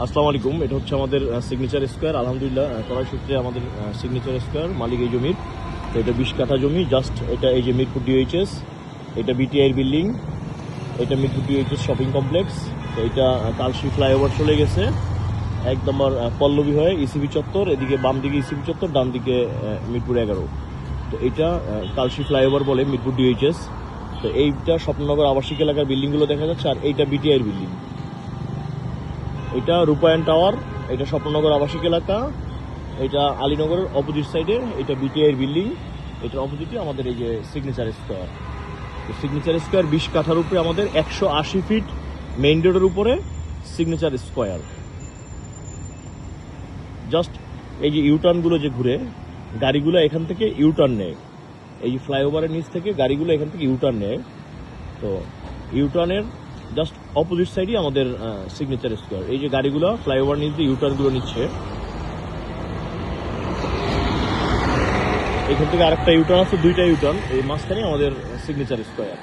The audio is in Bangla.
আসসালামু আলাইকুম। এটা হচ্ছে আমাদের সিগনেচার স্কোয়ার। আলহামদুলিল্লাহ করার সূত্রে আমাদের সিগনেচার স্কোয়ার মালিক এই জমির। তো এটা 20 কাঠা জমি। জাস্ট এটা এই যে মিরপুর ডিএইচএস, এটা বিটিআইয়ের বিল্ডিং, এটা মিরপুর ডিএইচএস শপিং কমপ্লেক্স। তো এটা কালশি ফ্লাইওভার চলে গেছে এক নম্বর পল্লবী হয়ে ইসিবি চত্বর, এদিকে বাম দিকে ইসিবি চত্বর, ডান দিকে মিরপুর 11। তো এটা কালশি ফ্লাইওভার বলে মিরপুর ডিএইচএস। তো এইটা স্বপ্ননগর আবাসিক এলাকার বিল্ডিংগুলো দেখা যাচ্ছে, আর এইটা বিটিআইয়ের বিল্ডিং। এটা রূপায়ণ টাওয়ার, এটা স্বপ্ননগর আবাসিক এলাকা, এটা আলীনগরের অপোজিট সাইডে, এটা বিটিআইয়ের বিল্ডিং। এটার অপোজিটে আমাদের এই যে সিগনেচার স্কোয়ার। তো সিগনেচার স্কোয়ার 20 কাঠার উপরে আমাদের 180 ফিট মেইন রোডের উপরে সিগনেচার স্কোয়ার। জাস্ট এই যে ইউটার্নগুলো যে ঘুরে, গাড়িগুলো এখান থেকে ইউটার্ন নেয়, এই যে ফ্লাইওভারের নিচ থেকে গাড়িগুলো এখান থেকে ইউটার্ন নেয়। তো ইউটার্নের জাস্ট অপোজিট সাইডই আমাদের সিগনেচার স্কোয়ার। এই যে গাড়িগুলো ফ্লাইওভার নিচ দিয়ে ইউটার্নগুলো নিচ্ছে, এখান থেকে আরেকটা ইউটার্ন আছে, দুইটা ইউটার্ন, এই মাঝখানে আমাদের সিগনেচার স্কোয়ার।